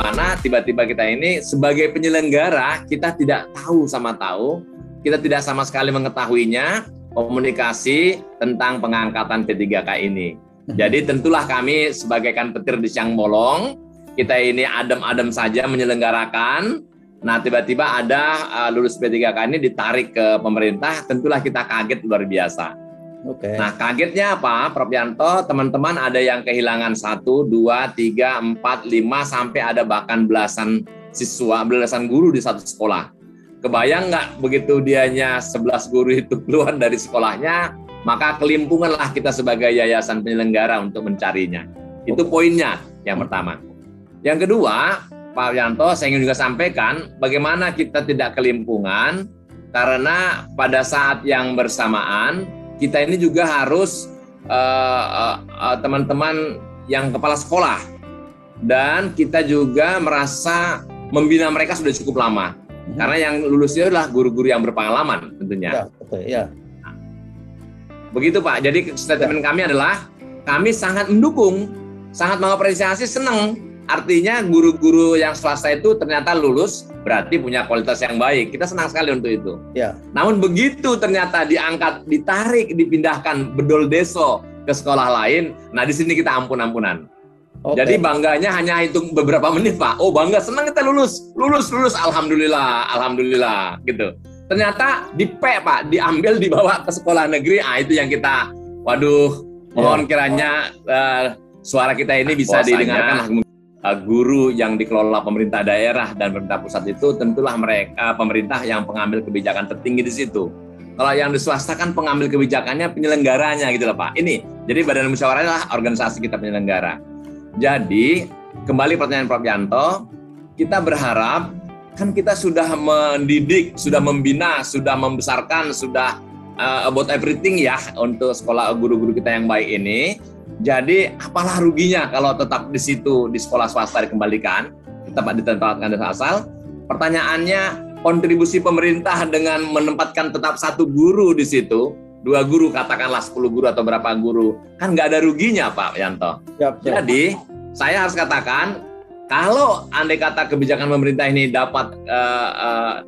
bagaimana tiba-tiba kita ini sebagai penyelenggara, kita tidak tahu, kita tidak sama sekali mengetahuinya, komunikasi tentang pengangkatan P3K ini. Jadi tentulah kami sebagaikan petir di siang bolong, kita ini adem-adem saja menyelenggarakan. Nah tiba-tiba ada lulus P3K ini ditarik ke pemerintah, tentulah kita kaget luar biasa. Nah kagetnya apa, Prof Yanto? Teman-teman ada yang kehilangan 1, 2, 3, 4, 5 sampai ada bahkan belasan siswa, belasan guru di satu sekolah. Kebayang nggak begitu dianya 11 guru itu keluar dari sekolahnya, maka kelimpunganlah kita sebagai yayasan penyelenggara untuk mencarinya. Itu poinnya yang pertama. Yang kedua, Pak Yanto, saya ingin juga sampaikan bagaimana kita tidak kelimpungan, karena pada saat yang bersamaan kita ini juga harus teman-teman yang kepala sekolah, dan kita juga merasa membina mereka sudah cukup lama, karena yang lulusnya adalah guru-guru yang berpengalaman tentunya. Ya. Nah, begitu Pak, jadi statement kami adalah kami sangat mendukung, sangat mengapresiasi, senang. Artinya guru-guru yang swasta itu ternyata lulus, berarti punya kualitas yang baik. Kita senang sekali untuk itu. Ya. Namun begitu ternyata diangkat, ditarik, dipindahkan bedol deso ke sekolah lain, nah di sini kita ampun-ampunan. Jadi bangganya hanya hitung beberapa menit Pak. Oh bangga, senang kita lulus, alhamdulillah, gitu. Ternyata Pak, diambil dibawa ke sekolah negeri. Itu yang kita, mohon kiranya suara kita ini bisa didengarkan. Guru yang dikelola pemerintah daerah dan pemerintah pusat itu tentulah mereka pemerintah yang pengambil kebijakan tertinggi di situ. Kalau yang di swasta kan pengambil kebijakannya penyelenggaranya gitu loh Pak. Ini jadi badan musyawarah adalah organisasi kita penyelenggara. Jadi kembali pertanyaan Prof Yanto, kita berharap kan kita sudah mendidik, sudah membina, sudah membesarkan, sudah about everything ya untuk sekolah guru-guru kita yang baik ini. Jadi apalah ruginya kalau tetap di situ di sekolah swasta dikembalikan, tetap ditempatkan dari asal. Pertanyaannya, kontribusi pemerintah dengan menempatkan tetap 1 guru di situ, 2 guru katakanlah 10 guru atau berapa guru, kan nggak ada ruginya Pak Yanto. Jadi saya harus katakan, kalau andai kata kebijakan pemerintah ini dapat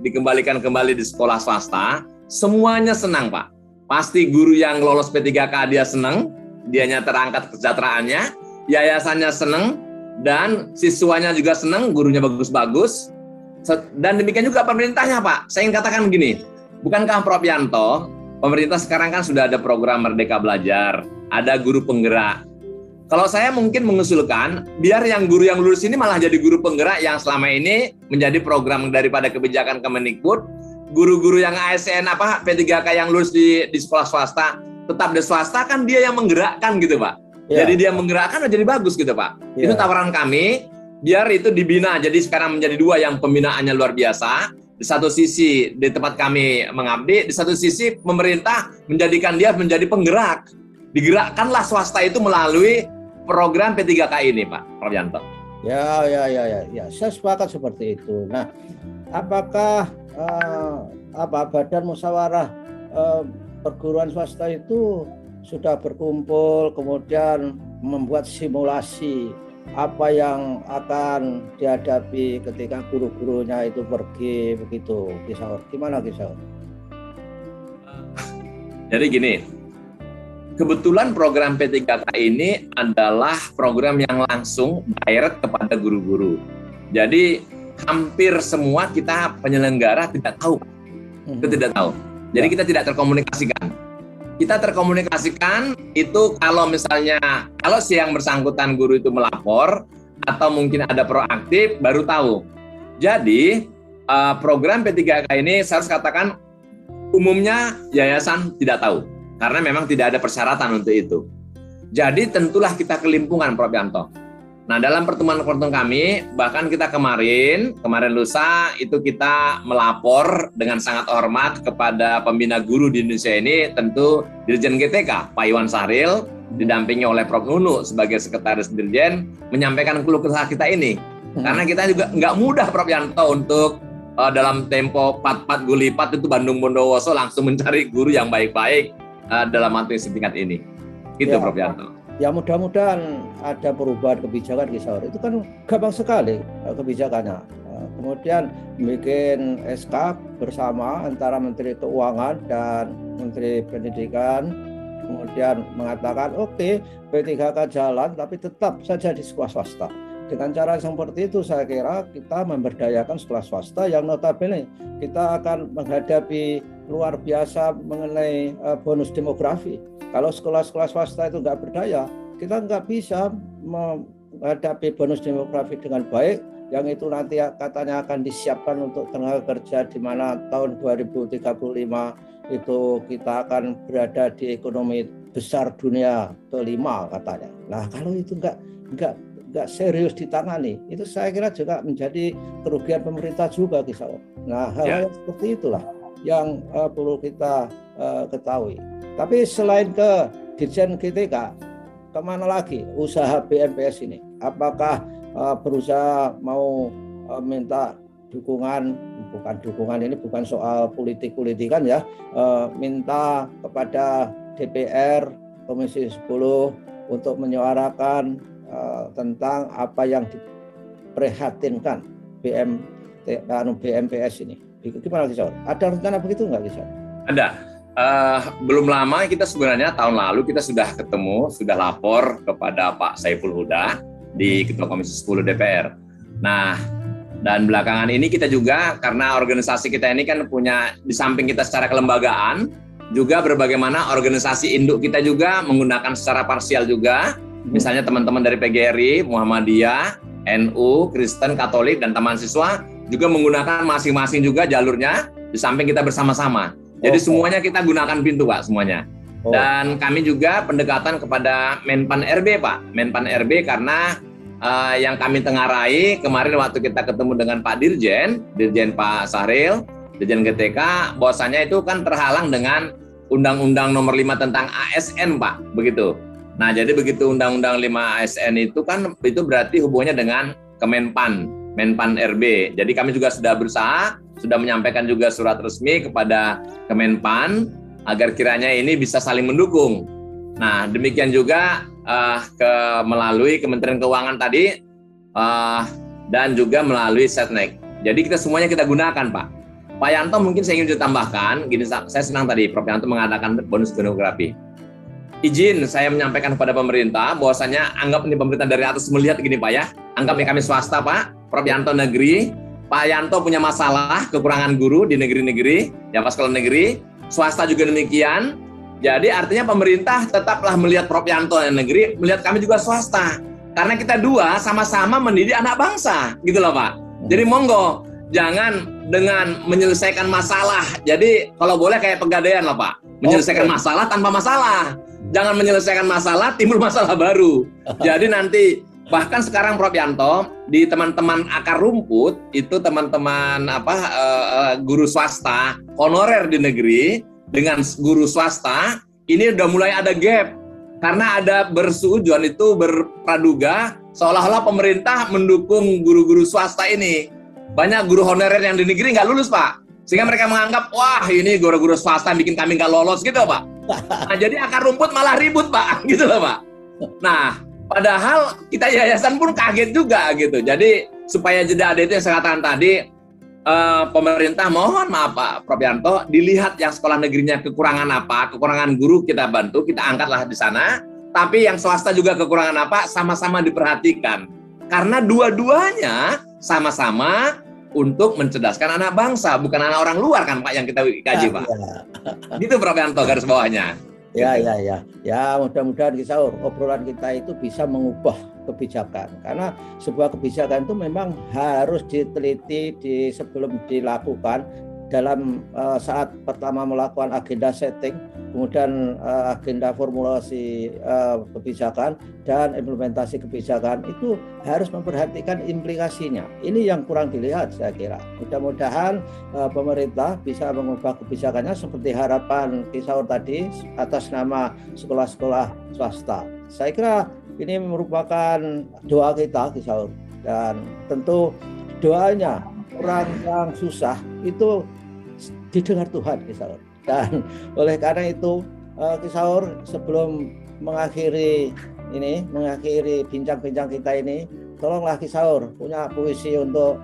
dikembalikan kembali di sekolah swasta, semuanya senang Pak. Pasti guru yang lolos P3K dia senang, dianya terangkat kesejahteraannya, yayasannya senang, dan siswanya juga senang, gurunya bagus-bagus, dan demikian juga pemerintahnya Pak. Saya ingin katakan begini, bukankah Prof Yanto, pemerintah sekarang kan sudah ada program Merdeka Belajar, ada guru penggerak. Kalau saya mungkin mengusulkan, biar yang guru yang lulus ini malah jadi guru penggerak yang selama ini menjadi program daripada kebijakan Kemendikbud, guru-guru yang ASN P3K yang lulus di sekolah swasta, tetap di swasta kan dia yang menggerakkan gitu Pak. Ya. Jadi dia menggerakkan jadi bagus gitu Pak. Ya. Itu tawaran kami, biar itu dibina. Jadi sekarang menjadi 2 yang pembinaannya luar biasa. Di satu sisi di tempat kami mengabdi, di satu sisi pemerintah menjadikan dia menjadi penggerak. Digerakkanlah swasta itu melalui program P3K ini Pak Prof Yanto. Ya, saya sepakat seperti itu. Nah, apakah Badan Musyawarah perguruan swasta itu sudah berkumpul kemudian membuat simulasi apa yang akan dihadapi ketika guru-gurunya itu pergi begitu, Kisaur? Gimana Kisaur? Jadi gini, kebetulan program P3K ini adalah program yang langsung direct kepada guru-guru. Jadi hampir semua kita penyelenggara tidak tahu. Kita tidak tahu. Jadi kita tidak terkomunikasikan. Kita terkomunikasikan itu kalau misalnya, kalau si yang bersangkutan guru itu melapor, atau mungkin ada proaktif, baru tahu. Jadi program P3K ini saya harus katakan, umumnya yayasan tidak tahu. Karena memang tidak ada persyaratan untuk itu. Jadi tentulah kita kelimpungan Prof Yanto. Nah dalam pertemuan-pertemuan kami, bahkan kita kemarin lusa itu kita melapor dengan sangat hormat kepada pembina guru di Indonesia ini, tentu Dirjen GTK Pak Iwan Sahril didampingi oleh Prof Nunu sebagai sekretaris Dirjen, menyampaikan keluh kesah kita ini. Karena kita juga nggak mudah Prof Yanto untuk dalam tempo 4 gulipat itu Bandung Bondowoso langsung mencari guru yang baik-baik dalam waktu singkat ini. Itu Prof Yanto. Ya mudah-mudahan ada perubahan kebijakan Kisaur. Itu kan gampang sekali kebijakannya. Kemudian bikin SK bersama antara Menteri Keuangan dan Menteri Pendidikan. Kemudian mengatakan oke, P3K jalan tapi tetap saja di sekolah swasta. Dengan cara seperti itu saya kira kita memberdayakan sekolah swasta yang notabene kita akan menghadapi luar biasa mengenai bonus demografi. Kalau sekolah-sekolah swasta itu nggak berdaya, kita nggak bisa menghadapi bonus demografi dengan baik, yang itu nanti katanya akan disiapkan untuk tenaga kerja di mana tahun 2035 itu kita akan berada di ekonomi besar dunia kelima katanya. Nah kalau itu nggak serius ditangani, itu saya kira juga menjadi kerugian pemerintah juga Kisaur. Nah hal-hal seperti itulah yang perlu kita ketahui. Tapi selain ke Dirjen GTK, kemana lagi usaha BMPS ini? Apakah berusaha mau minta dukungan, bukan dukungan ini bukan soal politik-politikan ya, minta kepada DPR Komisi 10 untuk menyuarakan tentang apa yang diprihatinkan BMPS ini. Gimana Kisaur? Ada rencana begitu nggak Kisaur? Ada. Belum lama kita sebenarnya tahun lalu kita sudah ketemu, sudah lapor kepada Pak Saiful Huda di Ketua Komisi 10 DPR. Nah, dan belakangan ini kita juga karena organisasi kita ini kan punya di samping kita secara kelembagaan juga berbagai mana organisasi induk kita juga menggunakan secara parsial juga. Misalnya teman-teman dari PGRI, Muhammadiyah, NU, Kristen, Katolik dan teman siswa juga menggunakan masing-masing juga jalurnya di samping kita bersama-sama. Jadi semuanya kita gunakan pintu Pak, semuanya. Dan kami juga pendekatan kepada Menpan RB Pak. Menpan RB karena yang kami tengarai kemarin waktu kita ketemu dengan Pak Dirjen Pak Sahril, Dirjen GTK, bahwasanya itu kan terhalang dengan Undang-Undang Nomor 5 tentang ASN Pak, begitu. Nah jadi begitu Undang-Undang 5 ASN itu kan itu berarti hubungannya dengan Menpan RB. Jadi kami juga sudah berusaha, sudah menyampaikan juga surat resmi kepada Kemenpan agar kiranya ini bisa saling mendukung. Nah, demikian juga melalui Kementerian Keuangan tadi dan juga melalui Setnek. Jadi kita semuanya kita gunakan, Pak. Pak Yanto mungkin saya ingin ditambahkan, gini saya senang tadi Prof Yanto mengatakan bonus demografi. Izin saya menyampaikan kepada pemerintah bahwasanya anggap ini pemerintah dari atas melihat gini Pak ya. Anggap ini kami swasta Pak, Prof Yanto negeri. Pak Yanto punya masalah kekurangan guru di negeri-negeri, ya Pak sekolah negeri, swasta juga demikian. Jadi artinya pemerintah tetaplah melihat Prof Yanto yang negeri, melihat kami juga swasta. Karena kita dua sama-sama mendidik anak bangsa, gitu loh Pak. Jadi monggo, jangan dengan menyelesaikan masalah. Jadi kalau boleh kayak pegadaian lah Pak, menyelesaikan masalah tanpa masalah. Jangan menyelesaikan masalah, timbul masalah baru. Jadi nanti bahkan sekarang Prof Yanto di teman-teman akar rumput itu teman-teman guru swasta honorer di negeri dengan guru swasta ini udah mulai ada gap karena ada bersuujon itu berpraduga seolah-olah pemerintah mendukung guru-guru swasta ini. Banyak guru honorer yang di negeri nggak lulus Pak, sehingga mereka menganggap wah ini guru-guru swasta bikin kami nggak lolos gitu Pak. Nah, jadi akar rumput malah ribut Pak, gitu loh Pak. Nah, padahal kita yayasan pun kaget juga gitu. Jadi supaya jeda ada itu yang saya katakan tadi, pemerintah mohon maaf Pak Prof Yanto, dilihat yang sekolah negerinya kekurangan apa, kekurangan guru kita bantu, kita angkatlah di sana. Tapi yang swasta juga kekurangan apa, sama-sama diperhatikan. Karena dua-duanya sama-sama untuk mencerdaskan anak bangsa, bukan anak orang luar kan Pak yang kita kaji Pak. Gitu Prof Yanto garis bawahnya. Ya, mudah-mudahan Kisaur obrolan kita itu bisa mengubah kebijakan. Karena sebuah kebijakan itu memang harus diteliti sebelum dilakukan dalam saat pertama melakukan agenda setting, kemudian agenda formulasi kebijakan dan implementasi kebijakan itu harus memperhatikan implikasinya. Ini yang kurang dilihat saya kira. Mudah-mudahan pemerintah bisa mengubah kebijakannya seperti harapan Kisaur tadi atas nama sekolah-sekolah swasta. Saya kira ini merupakan doa kita Kisaur, dan tentu doanya orang yang susah itu didengar Tuhan Kisaur. Dan oleh karena itu Kisaur sebelum mengakhiri ini mengakhiri bincang-bincang kita ini, tolonglah Ki Saur punya puisi untuk